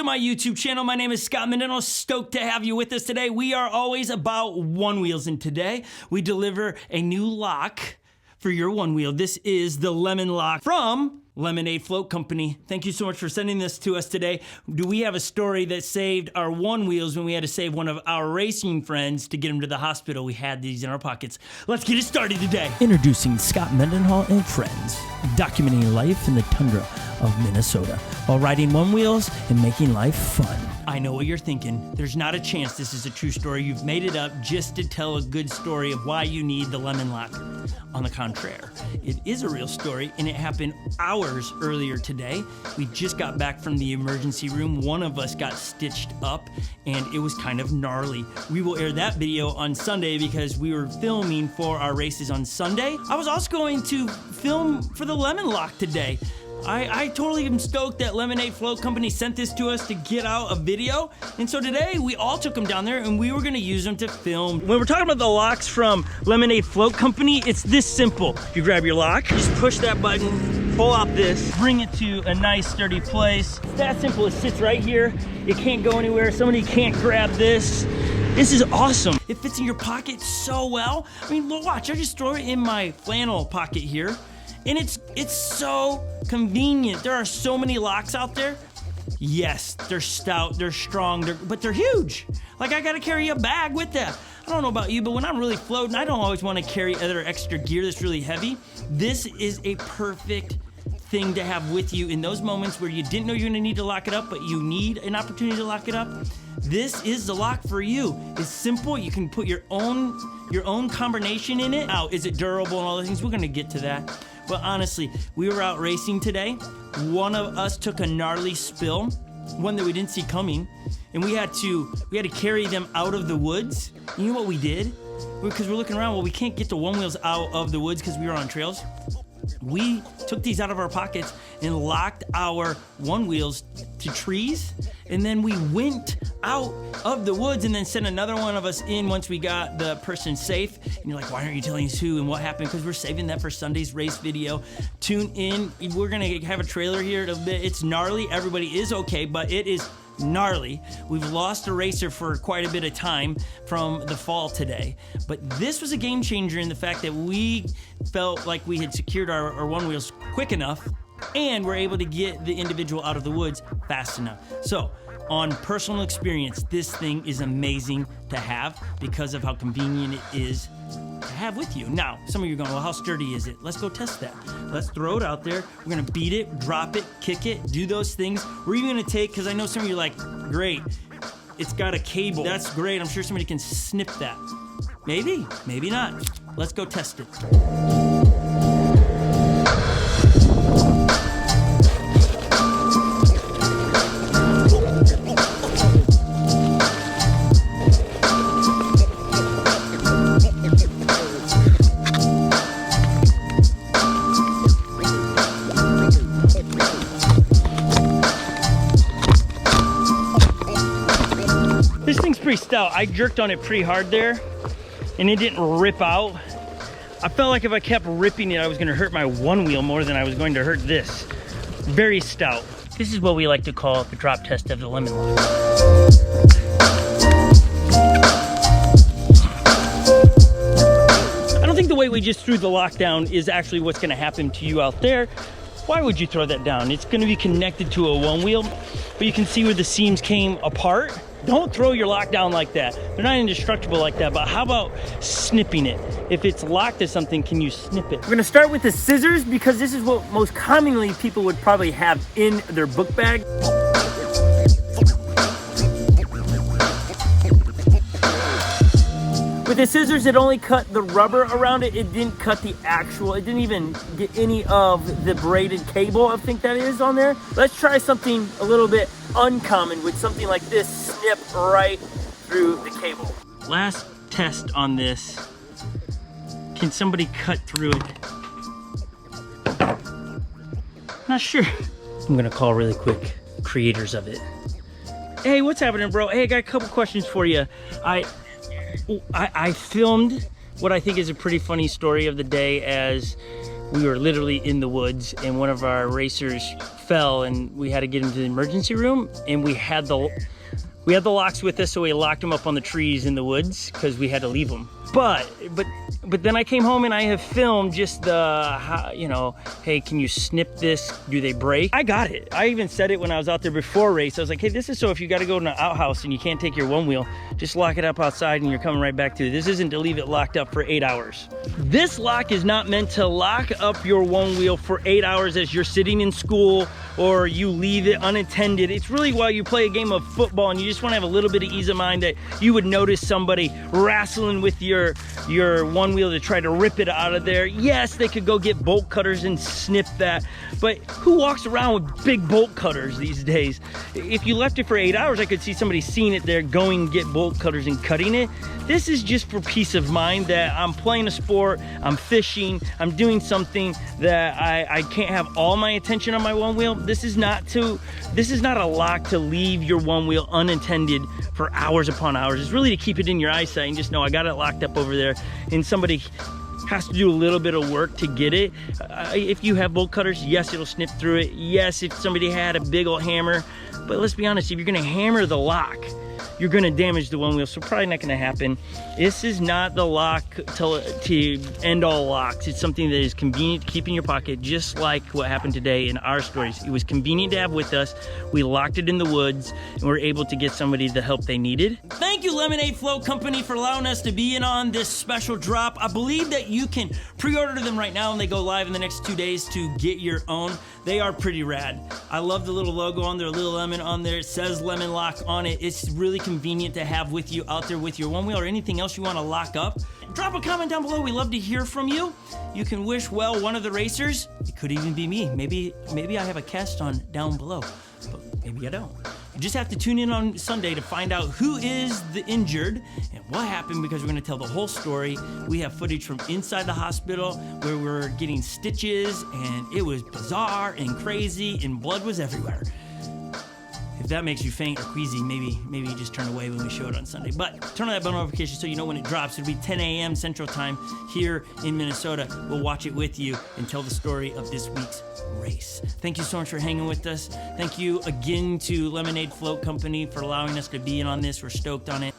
to my YouTube channel. My name is Scott Mendenhall. Stoked to have you with us today. We are always about Onewheels, and today we deliver a new lock for your Onewheel. This is the Lemon Lock from Lemonade Float Company. Thank you so much for sending this to us today. Do we have a story that saved our Onewheels when we had to save one of our racing friends to get him to the hospital? We had these in our pockets. Let's get it started today. Introducing Scott Mendenhall and Friends, documenting life in the tundra of Minnesota while riding Onewheels and making life fun. I know what you're thinking. There's not a chance this is a true story. You've made it up just to tell a good story of why you need the Lemon Lock. On the contrary, it is a real story, and it happened hours earlier today. We just got back from the emergency room. One of us got stitched up, and it was kind of gnarly. We will air that video on Sunday because we were filming for our races on Sunday. I was also going to film for the Lemon Lock today. I totally am stoked that Lemonade Float Company sent this to us to get out a video. And so today we all took them down there and we were gonna use them to film. When we're talking about the locks from Lemonade Float Company, it's this simple. You grab your lock, just push that button, pull out this, bring it to a nice sturdy place. It's that simple, it sits right here. It can't go anywhere. Somebody can't grab this. This is awesome. It fits in your pocket so well. I mean, watch, I just throw it in my flannel pocket here. And it's so convenient. There are so many locks out there. Yes, they're stout, they're strong, but they're huge. Like, I gotta carry a bag with that. I don't know about you, but when I'm really floating, I don't always wanna carry other extra gear that's really heavy. This is a perfect thing to have with you in those moments where you didn't know you're gonna need to lock it up, but you need an opportunity to lock it up. This is the lock for you. It's simple. You can put your own combination in it. Now, is it durable and all the things? We're gonna get to that. But honestly, we were out racing today. One of us took a gnarly spill, one that we didn't see coming, and we had to carry them out of the woods. You know what we did? Because we're looking around, well, we can't get the Onewheels out of the woods because we were on trails. We took these out of our pockets and locked our Onewheels to trees, and then we went out of the woods and then sent another one of us in once we got the person safe. And you're like, why aren't you telling us who and what happened? Because we're saving that for Sunday's race video. Tune in. We're gonna have a trailer here. It's gnarly. Everybody is okay, but it is gnarly. We've lost a racer for quite a bit of time from the fall today, but this was a game changer in the fact that we felt like we had secured our Onewheels quick enough and we're able to get the individual out of the woods fast enough. So on personal experience, this thing is amazing to have because of how convenient it is to have with you. Now, some of you are going, well, how sturdy is it? Let's go test that. Let's throw it out there. We're gonna beat it, drop it, kick it, do those things. We're even gonna take, because I know some of you are like, great, it's got a cable. That's great, I'm sure somebody can snip that. Maybe, maybe not. Let's go test it. This thing's pretty stout. I jerked on it pretty hard there and it didn't rip out. I felt like if I kept ripping it, I was gonna hurt my Onewheel more than I was going to hurt this. Very stout. This is what we like to call the drop test of the Lemon Lock. I don't think the way we just threw the lock down is actually what's gonna happen to you out there. Why would you throw that down? It's gonna be connected to a Onewheel, but you can see where the seams came apart. Don't throw your lock down like that. They're not indestructible like that, but how about snipping it? If it's locked to something, can you snip it? We're gonna start with the scissors because this is what most commonly people would probably have in their book bag. With the scissors, it only cut the rubber around it. It didn't cut the actual, it didn't even get any of the braided cable, I think that is on there. Let's try something a little bit uncommon with something like this, snip right through the cable. Last test on this. Can somebody cut through it? Not sure. I'm gonna call really quick, creators of it. Hey, what's happening, bro? Hey, I got a couple questions for you. I filmed what I think is a pretty funny story of the day as we were literally in the woods, and one of our racers fell, and we had to get him to the emergency room, and we had the locks with us, so we locked them up on the trees in the woods because we had to leave them. But then I came home and I have filmed just the, you know, hey, can you snip this? Do they break? I got it. I even said it when I was out there before race. I was like, hey, this is so if you got to go to an outhouse and you can't take your one wheel, just lock it up outside and you're coming right back to it. This isn't to leave it locked up for 8 hours. This lock is not meant to lock up your one wheel for 8 hours as you're sitting in school or you leave it unattended. It's really while you play a game of football and you just want to have a little bit of ease of mind that you would notice somebody wrestling with your one wheel to try to rip it out of there. Yes, they could go get bolt cutters and snip that, but who walks around with big bolt cutters these days? If you left it for 8 hours, I could see somebody seeing it there, going and get bolt cutters and cutting it. This is just for peace of mind that I'm playing a sport, I'm fishing, I'm doing something that I can't have all my attention on my one wheel. This is not a lock to leave your one wheel unattended for hours upon hours. It's really to keep it in your eyesight and just know I got it locked up over there, and somebody has to do a little bit of work to get it. If you have bolt cutters, yes, it'll snip through it. Yes, if somebody had a big old hammer, but let's be honest, if you're gonna hammer the lock, you're gonna damage the one wheel, so probably not gonna happen. This is not the lock to end all locks. It's something that is convenient to keep in your pocket, just like what happened today in our stories. It was convenient to have with us. We locked it in the woods, and we were able to get somebody the help they needed. Thank you, Lemonade Float Company, for allowing us to be in on this special drop. I believe that you can pre-order them right now, and they go live in the next 2 days to get your own. They are pretty rad. I love the little logo on there, a little lemon on there. It says Lemon Lock on it. It's really convenient to have with you out there with your one wheel or anything else you want to lock up. Drop a comment down below. We love to hear from you. You can wish well one of the racers. It could even be me. Maybe I have a cast on down below, but maybe I don't. You just have to tune in on Sunday to find out who is the injured and what happened, because we're going to tell the whole story. We have footage from inside the hospital where we're getting stitches, and it was bizarre and crazy and blood was everywhere. If that makes you faint or queasy, maybe you just turn away when we show it on Sunday. But turn on that bell notification so you know when it drops. It'll be 10 a.m. Central Time here in Minnesota. We'll watch it with you and tell the story of this week's race. Thank you so much for hanging with us. Thank you again to Lemonade Float Company for allowing us to be in on this. We're stoked on it.